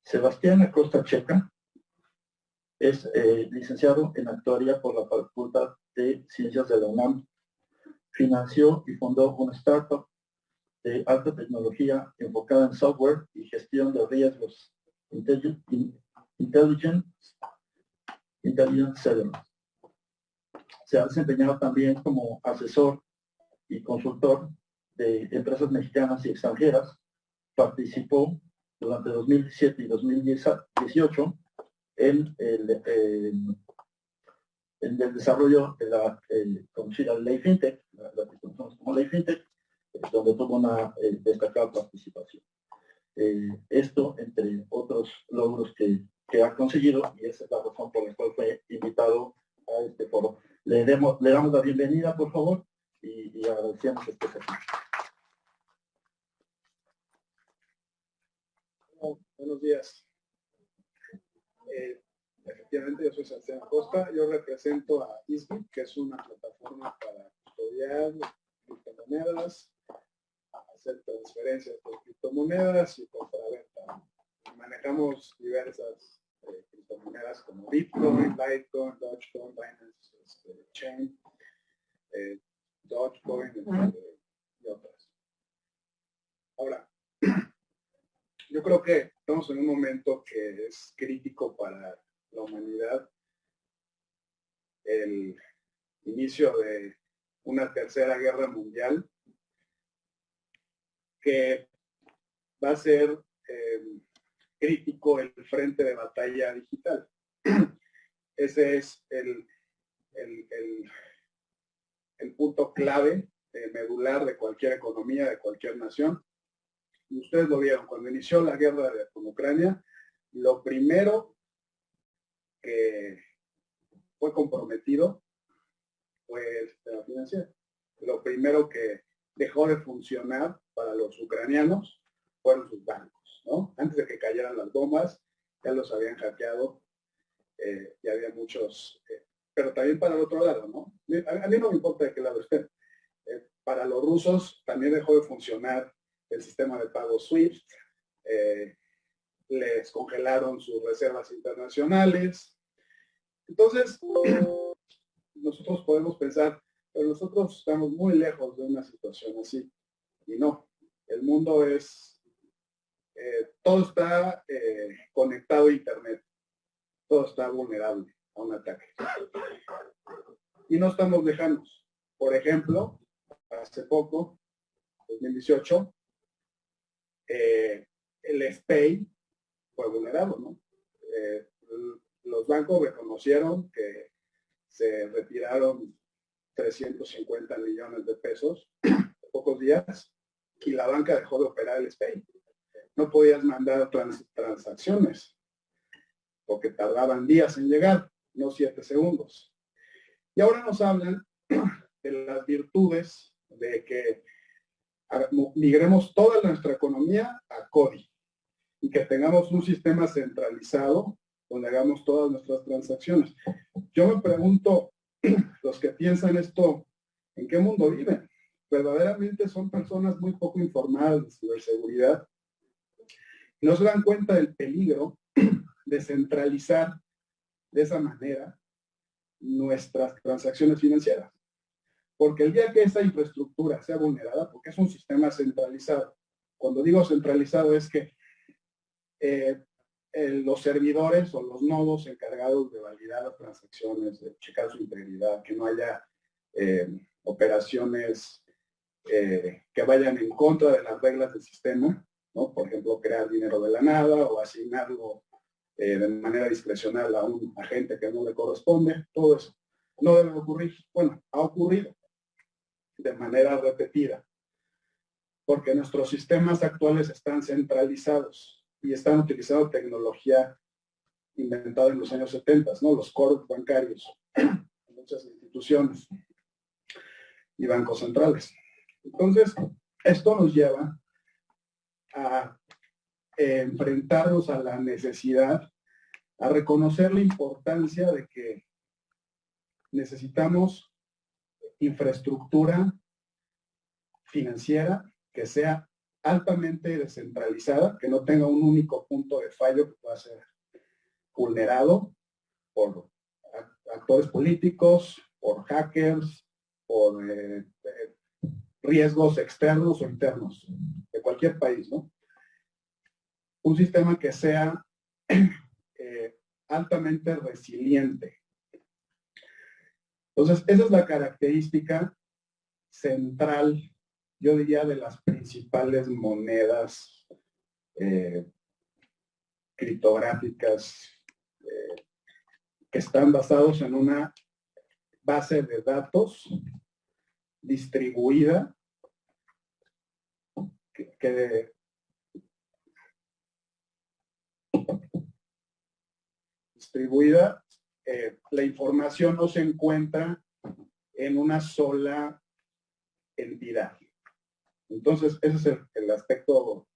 Sebastián Acosta Checa es licenciado en actuaría por la Facultad de Ciencias de la UNAM. Financió y fundó una startup de alta tecnología enfocada en software y gestión de riesgos, Intelligent Seller. Se ha desempeñado también como asesor y consultor de empresas mexicanas y extranjeras. Participó durante 2017 y 2018 en el desarrollo de la conocida Ley Fintech, la que conocemos como Ley Fintech, donde tuvo una destacada participación. Esto, entre otros logros que ha conseguido, y esa es la razón por la cual fue invitado a este foro. Le damos la bienvenida, por favor, y agradecemos que esté aquí. Buenos días. Efectivamente, yo soy Sebastián Acosta. Yo represento a ISBIT, que es una plataforma para custodiar criptomonedas, hacer transferencias de criptomonedas y compraventa. Manejamos diversas criptomonedas como Bitcoin, Litecoin, Dogecoin, Binance Chain, Dogecoin y otras. Ahora, yo creo que estamos en un momento que es crítico para la humanidad, el inicio de una tercera guerra mundial que va a ser crítico el frente de batalla digital. Ese es el punto clave, medular de cualquier economía, de cualquier nación. Y ustedes lo vieron, cuando inició la guerra con Ucrania, lo primero que fue comprometido fue el sistema financiero. Lo primero que dejó de funcionar para los ucranianos fueron sus bancos, ¿no? Antes de que cayeran las bombas, ya los habían hackeado, y había muchos, pero también para el otro lado, ¿no? A mí no me importa de qué lado estén. Para los rusos también dejó de funcionar el sistema de pago SWIFT, les congelaron sus reservas internacionales. Entonces, nosotros podemos pensar, pero nosotros estamos muy lejos de una situación así. Y no, el mundo es, todo está conectado a Internet, todo está vulnerable a un ataque. Y no estamos lejanos. Por ejemplo, hace poco, 2018, el SPEI fue vulnerado, ¿no? Los bancos reconocieron que se retiraron 350 millones de pesos en pocos días y la banca dejó de operar el SPEI. No podías mandar transacciones porque tardaban días en llegar, no 7 segundos. Y ahora nos hablan de las virtudes de que migremos toda nuestra economía a CODI y que tengamos un sistema centralizado donde hagamos todas nuestras transacciones. Yo me pregunto, los que piensan esto, ¿en qué mundo viven? Verdaderamente son personas muy poco informadas de ciberseguridad. No se dan cuenta del peligro de centralizar de esa manera nuestras transacciones financieras. Porque el día que esa infraestructura sea vulnerada, porque es un sistema centralizado, cuando digo centralizado es que los servidores o los nodos encargados de validar las transacciones, de checar su integridad, que no haya operaciones que vayan en contra de las reglas del sistema, ¿no? Por ejemplo, crear dinero de la nada o asignarlo de manera discrecional a un agente que no le corresponde, todo eso no debe ocurrir. Bueno, ha ocurrido de manera repetida, porque nuestros sistemas actuales están centralizados y están utilizando tecnología inventada en los años 70, ¿no? Los cores bancarios, muchas instituciones y bancos centrales. Entonces, esto nos lleva a enfrentarnos a la necesidad, a reconocer la importancia de que necesitamos infraestructura financiera que sea altamente descentralizada, que no tenga un único punto de fallo que pueda ser vulnerado por actores políticos, por hackers, por riesgos externos o internos de cualquier país, ¿no? Un sistema que sea altamente resiliente. Entonces, esa es la característica central, yo diría, de las principales monedas criptográficas que están basados en una base de datos distribuida que distribuida, la información no se encuentra en una sola entidad. Entonces, ese es el aspecto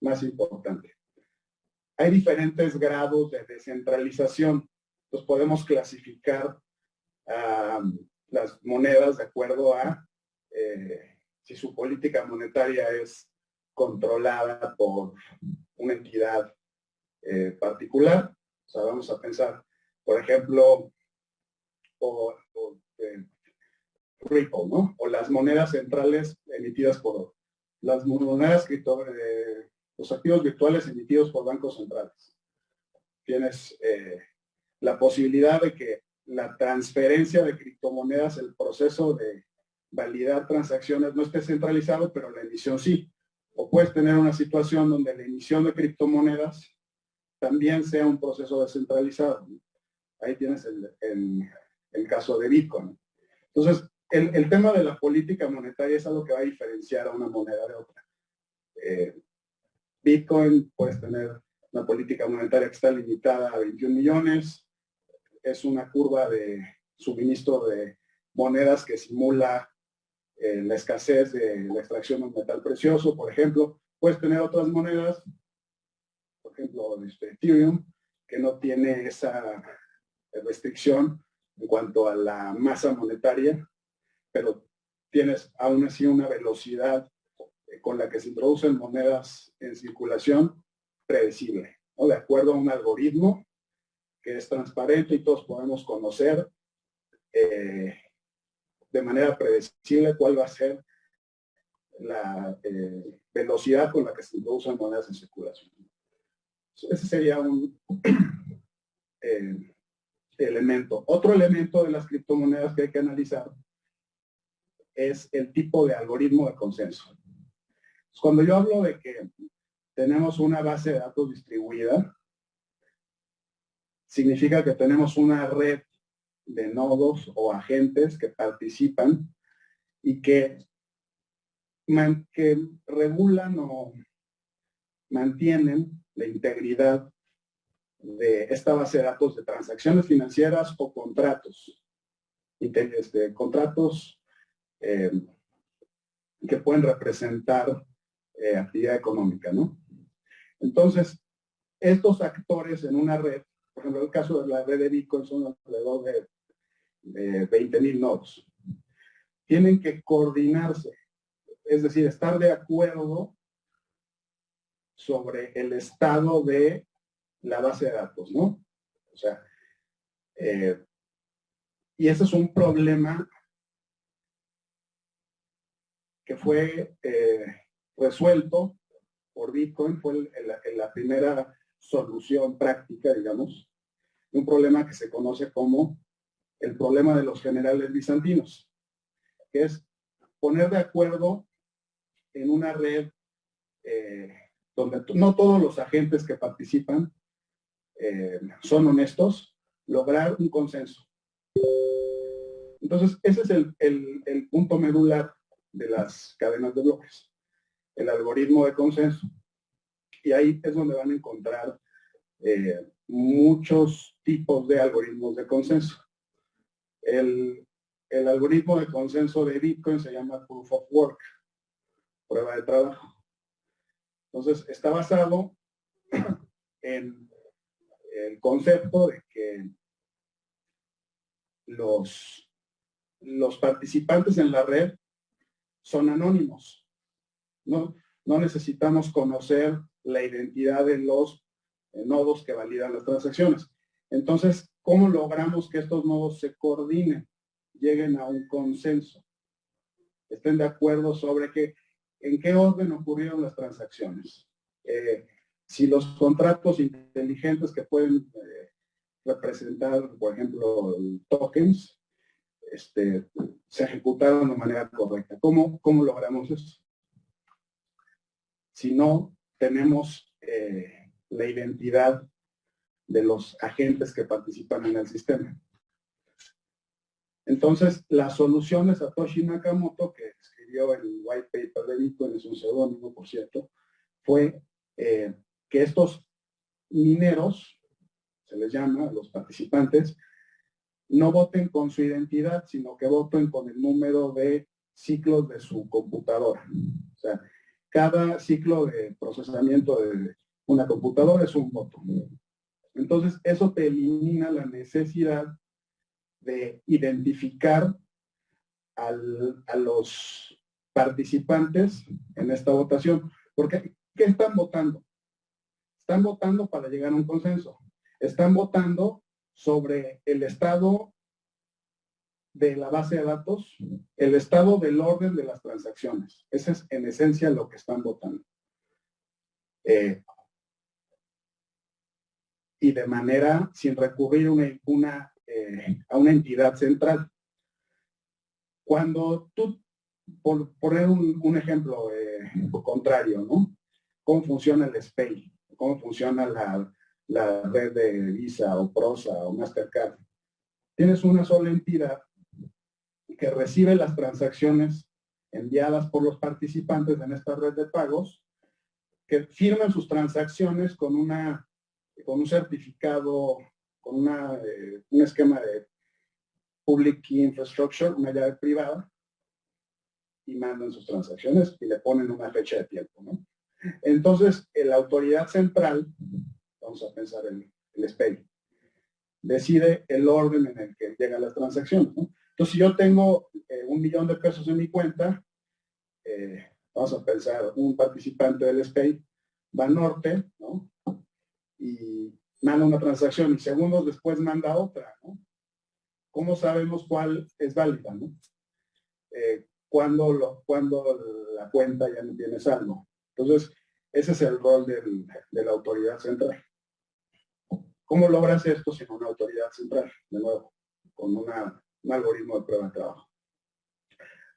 más importante. Hay diferentes grados de descentralización. Entonces, podemos clasificar las monedas de acuerdo a si su política monetaria es controlada por una entidad particular. O sea, vamos a pensar, por ejemplo, Ripple, ¿no? O las monedas centrales emitidas por las monedas los activos virtuales emitidos por bancos centrales. Tienes la posibilidad de que la transferencia de criptomonedas, el proceso de validar transacciones no esté centralizado, pero la emisión sí. O puedes tener una situación donde la emisión de criptomonedas también sea un proceso descentralizado. Ahí tienes el caso de Bitcoin. Entonces, el tema de la política monetaria es algo que va a diferenciar a una moneda de otra. Bitcoin, puedes tener una política monetaria que está limitada a 21 millones, es una curva de suministro de monedas que simula la escasez de la extracción de un metal precioso, por ejemplo. Puedes tener otras monedas, por ejemplo, Ethereum, que no tiene esa restricción en cuanto a la masa monetaria, pero tienes aún así una velocidad con la que se introducen monedas en circulación predecible, ¿no? De acuerdo a un algoritmo que es transparente y todos podemos conocer de manera predecible cuál va a ser la velocidad con la que se introducen monedas en circulación. Ese sería un elemento. Otro elemento de las criptomonedas que hay que analizar es el tipo de algoritmo de consenso. Cuando yo hablo de que tenemos una base de datos distribuida, significa que tenemos una red de nodos o agentes que participan y que regulan o mantienen la integridad de esta base de datos de transacciones financieras o contratos. Contratos que pueden representar actividad económica, ¿no? Entonces, estos actores en una red, por ejemplo, el caso de la red de Bitcoin son alrededor de 20,000 nodos. Tienen que coordinarse, es decir, estar de acuerdo sobre el estado de la base de datos, ¿no? O sea, y ese es un problema que fue resuelto por Bitcoin, fue la primera solución práctica, digamos, un problema que se conoce como el problema de los generales bizantinos, que es poner de acuerdo en una red donde no todos los agentes que participan son honestos, lograr un consenso. Entonces, ese es el punto medular de las cadenas de bloques, el algoritmo de consenso. Y ahí es donde van a encontrar muchos tipos de algoritmos de consenso. El algoritmo de consenso de Bitcoin se llama Proof of Work, prueba de trabajo. Entonces, está basado en el concepto de que los participantes en la red son anónimos, ¿no? no necesitamos conocer la identidad de los nodos que validan las transacciones. Entonces, ¿cómo logramos que estos nodos se coordinen, lleguen a un consenso, estén de acuerdo sobre en qué orden ocurrieron las transacciones? Si los contratos inteligentes que pueden representar, por ejemplo, tokens, se ejecutaron de manera correcta. ¿Cómo logramos eso? Si no tenemos la identidad de los agentes que participan en el sistema. Entonces, la solución de Satoshi Nakamoto, que escribió el white paper de Bitcoin, es un seudónimo, por cierto, fue que estos mineros, se les llama, los participantes, no voten con su identidad, sino que voten con el número de ciclos de su computadora. O sea, cada ciclo de procesamiento de una computadora es un voto. Entonces, eso te elimina la necesidad de identificar a los participantes en esta votación. Porque, ¿qué están votando? Están votando para llegar a un consenso. Están votando sobre el estado de la base de datos, el estado del orden de las transacciones. Ese es en esencia lo que están votando. Y de manera sin recurrir a una entidad central. Cuando tú, por poner un ejemplo contrario, ¿no? ¿Cómo funciona el SPAY? ¿Cómo funciona la red de Visa o Prosa o Mastercard? Tienes una sola entidad que recibe las transacciones enviadas por los participantes en esta red de pagos, que firman sus transacciones con un certificado, con un esquema de Public Key Infrastructure, una llave privada, y mandan sus transacciones y le ponen una fecha de tiempo, ¿no? Entonces, la autoridad central, vamos a pensar en el SPAY, decide el orden en el que llegan las transacciones, ¿no? Entonces, si yo tengo $1,000,000 en mi cuenta, vamos a pensar, un participante del SPAY va al norte, ¿no? Y manda una transacción y segundos después manda otra, ¿no? ¿Cómo sabemos cuál es válida, ¿no? Cuando la cuenta ya no tiene saldo. Entonces, ese es el rol de la autoridad central. ¿Cómo logras esto sin una autoridad central? De nuevo, con un algoritmo de prueba de trabajo.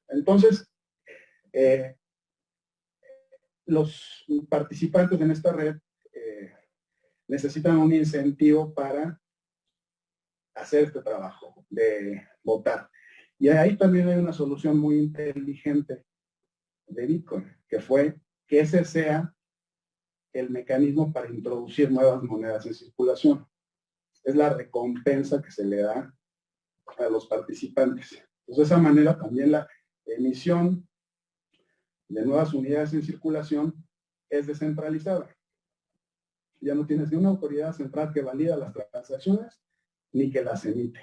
Entonces, los participantes en esta red necesitan un incentivo para hacer este trabajo de votar. Y ahí también hay una solución muy inteligente de Bitcoin, que fue que ese sea el mecanismo para introducir nuevas monedas en circulación. Es la recompensa que se le da a los participantes. Entonces, de esa manera también la emisión de nuevas unidades en circulación es descentralizada. Ya no tienes ni una autoridad central que valida las transacciones ni que las emite.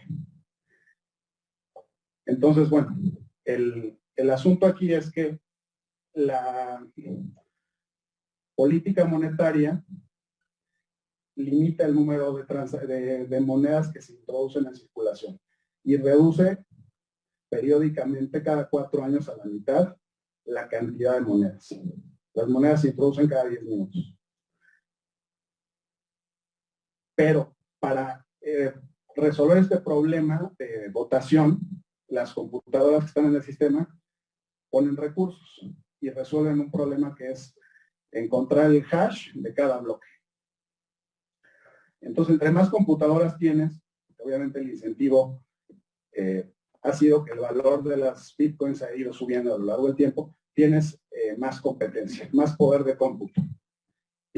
Entonces, bueno, el asunto aquí es que la política monetaria limita el número de monedas que se introducen en circulación y reduce periódicamente cada 4 años a la mitad la cantidad de monedas. Las monedas se introducen cada 10 minutos. Pero para resolver este problema de votación, las computadoras que están en el sistema ponen recursos y resuelven un problema que es encontrar el hash de cada bloque. Entonces, entre más computadoras tienes, obviamente el incentivo ha sido que el valor de las bitcoins ha ido subiendo a lo largo del tiempo, tienes más competencia, más poder de cómputo.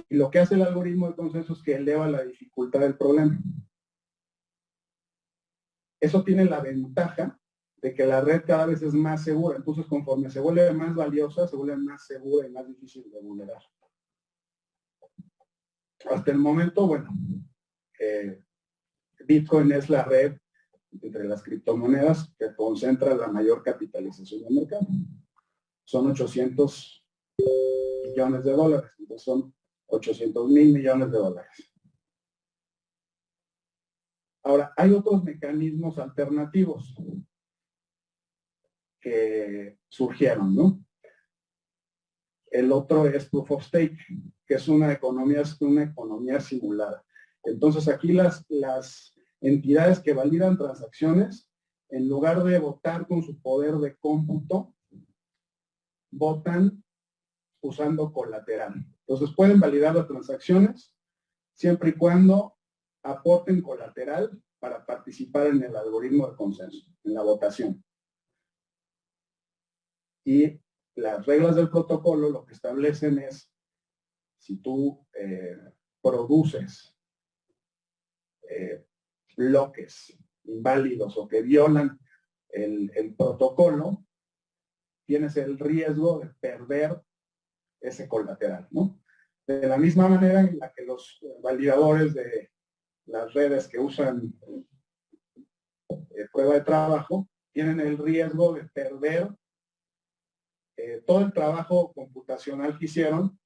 Y lo que hace el algoritmo de consenso es que eleva la dificultad del problema. Eso tiene la ventaja de que la red cada vez es más segura. Entonces, conforme se vuelve más valiosa, se vuelve más segura y más difícil de vulnerar. Hasta el momento, bueno, Bitcoin es la red entre las criptomonedas que concentra la mayor capitalización del mercado. Son 800 millones de dólares. Entonces son 800,000 millones de dólares. Ahora, hay otros mecanismos alternativos que surgieron, ¿no? El otro es Proof of Stake, que es una economía simulada. Entonces aquí las entidades que validan transacciones, en lugar de votar con su poder de cómputo, votan usando colateral. Entonces pueden validar las transacciones siempre y cuando aporten colateral para participar en el algoritmo de consenso, en la votación. Y las reglas del protocolo lo que establecen es, si tú produces bloques inválidos o que violan el protocolo, tienes el riesgo de perder ese colateral, ¿no? De la misma manera en la que los validadores de las redes que usan prueba de trabajo tienen el riesgo de perder todo el trabajo computacional que hicieron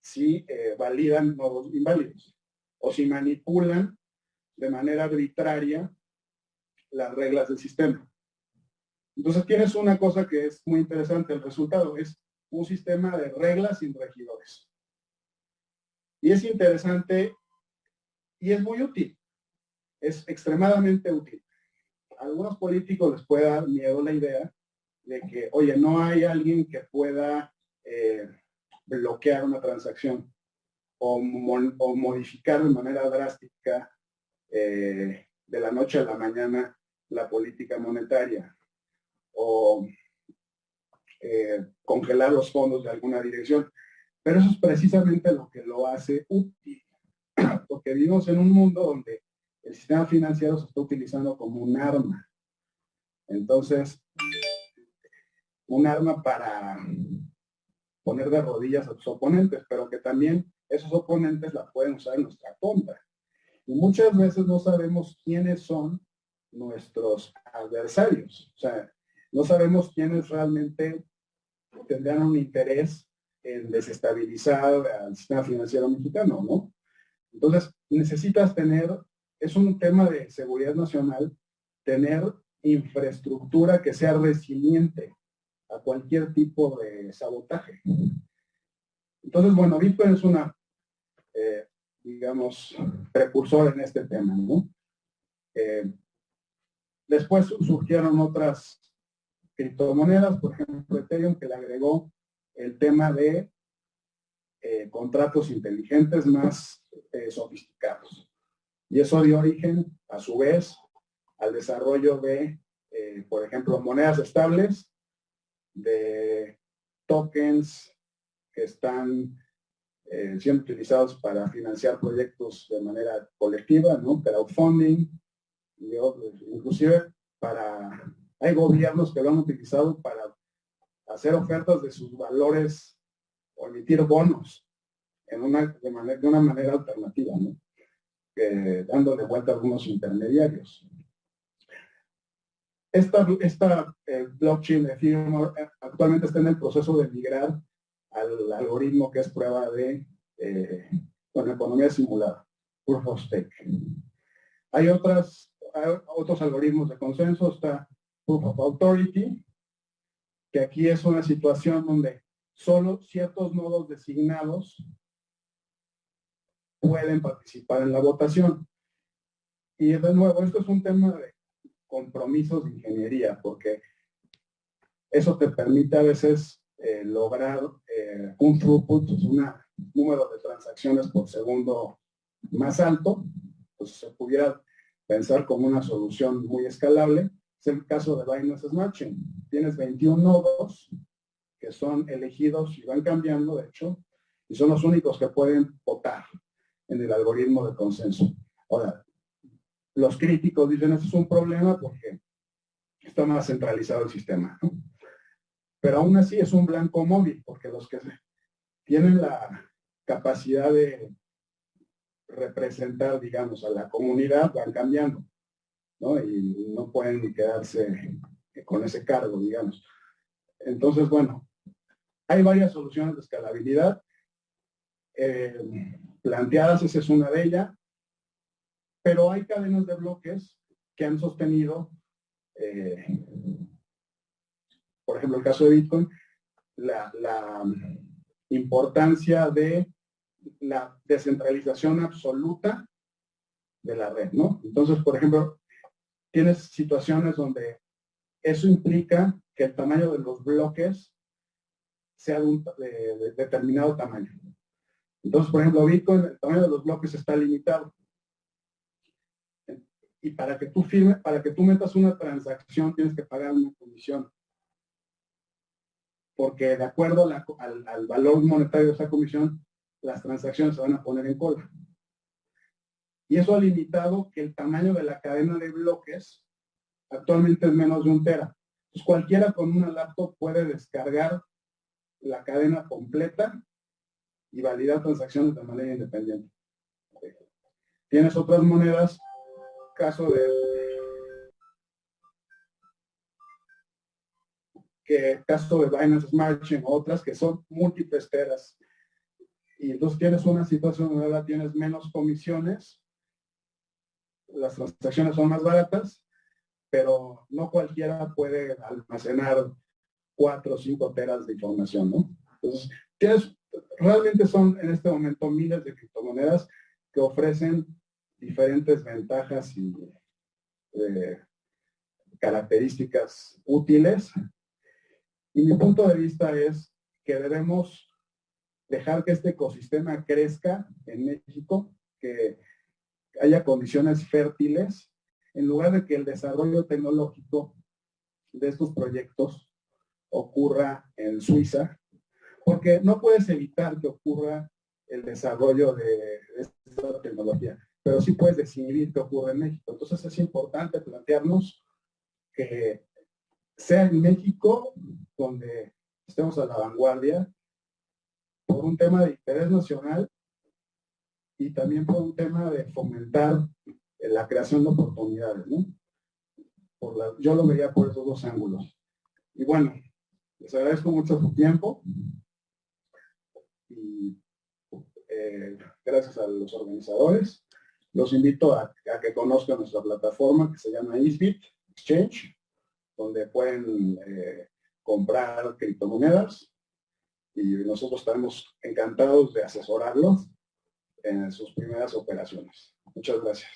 si validan nodos inválidos o si manipulan de manera arbitraria las reglas del sistema. Entonces tienes una cosa que es muy interesante, el resultado es un sistema de reglas sin regidores. Y es interesante y es muy útil, es extremadamente útil. A algunos políticos les puede dar miedo la idea de que, oye, no hay alguien que pueda bloquear una transacción o modificar de manera drástica de la noche a la mañana la política monetaria o congelar los fondos de alguna dirección. Pero eso es precisamente lo que lo hace útil, porque vivimos en un mundo donde el sistema financiero se está utilizando como un arma. Entonces, un arma para poner de rodillas a tus oponentes, pero que también esos oponentes la pueden usar en nuestra contra. Y muchas veces no sabemos quiénes son nuestros adversarios. O sea, no sabemos quiénes realmente tendrán un interés en desestabilizar al sistema financiero mexicano, ¿no? Entonces, necesitas tener, es un tema de seguridad nacional, tener infraestructura que sea resiliente a cualquier tipo de sabotaje. Entonces, bueno, Bitcoin es una, digamos, precursor en este tema, ¿no? Después surgieron otras criptomonedas, por ejemplo, Ethereum, que le agregó el tema de contratos inteligentes más sofisticados. Y eso dio origen, a su vez, al desarrollo de, por ejemplo, monedas estables, de tokens que están siendo utilizados para financiar proyectos de manera colectiva, ¿no? Crowdfunding, y inclusive hay gobiernos que lo han utilizado para hacer ofertas de sus valores o emitir bonos de una manera alternativa, ¿no? Dándole vuelta a algunos intermediarios. Esta blockchain de Ethereum actualmente está en el proceso de migrar al algoritmo que es prueba de economía simulada, Proof of Stake. Hay otros algoritmos de consenso, está Proof of Authority, que aquí es una situación donde solo ciertos nodos designados pueden participar en la votación. Y de nuevo, esto es un tema de compromisos de ingeniería, porque eso te permite a veces lograr un throughput, un número de transacciones por segundo más alto. Pues se pudiera pensar como una solución muy escalable. Es el caso de Binance Smart Chain. Tienes 21 nodos que son elegidos y van cambiando, de hecho, y son los únicos que pueden votar en el algoritmo de consenso. Ahora, los críticos dicen, eso es un problema porque está más centralizado el sistema, ¿no? Pero aún así es un blanco móvil, porque los que tienen la capacidad de representar, digamos, a la comunidad van cambiando, ¿no? Y no pueden quedarse con ese cargo, digamos. Entonces, bueno, Hay varias soluciones de escalabilidad planteadas, esa es una de ellas, pero hay cadenas de bloques que han sostenido, por ejemplo, el caso de Bitcoin, la importancia de la descentralización absoluta de la red, ¿no? Entonces, por ejemplo, tienes situaciones donde eso implica que el tamaño de los bloques sea de determinado tamaño. Entonces, por ejemplo, Bitcoin, el tamaño de los bloques está limitado. Y para que tú metas una transacción, tienes que pagar una comisión. Porque de acuerdo al valor monetario de esa comisión, las transacciones se van a poner en cola. Y eso ha limitado que el tamaño de la cadena de bloques actualmente es menos de 1 tera. Entonces, cualquiera con una laptop puede descargar la cadena completa y validar transacciones de manera independiente. Tienes otras monedas, caso de Binance Smart Chain, otras que son múltiples teras. Y entonces tienes una situación donde ahora tienes menos comisiones, las transacciones son más baratas, pero no cualquiera puede almacenar 4 o 5 teras de información, ¿no? Entonces, realmente son en este momento miles de criptomonedas que ofrecen diferentes ventajas y características útiles. Y mi punto de vista es que debemos dejar que este ecosistema crezca en México, que haya condiciones fértiles, en lugar de que el desarrollo tecnológico de estos proyectos ocurra en Suiza, porque no puedes evitar que ocurra el desarrollo de esta tecnología, pero sí puedes desinhibir que ocurra en México. Entonces es importante plantearnos que sea en México donde estemos a la vanguardia por un tema de interés nacional y también por un tema de fomentar la creación de oportunidades, ¿no? Yo lo vería por esos dos ángulos. Y bueno, les agradezco mucho su tiempo y gracias a los organizadores. Los invito a que conozcan nuestra plataforma que se llama Easebit Exchange, donde pueden comprar criptomonedas y nosotros estaremos encantados de asesorarlos en sus primeras operaciones. Muchas gracias.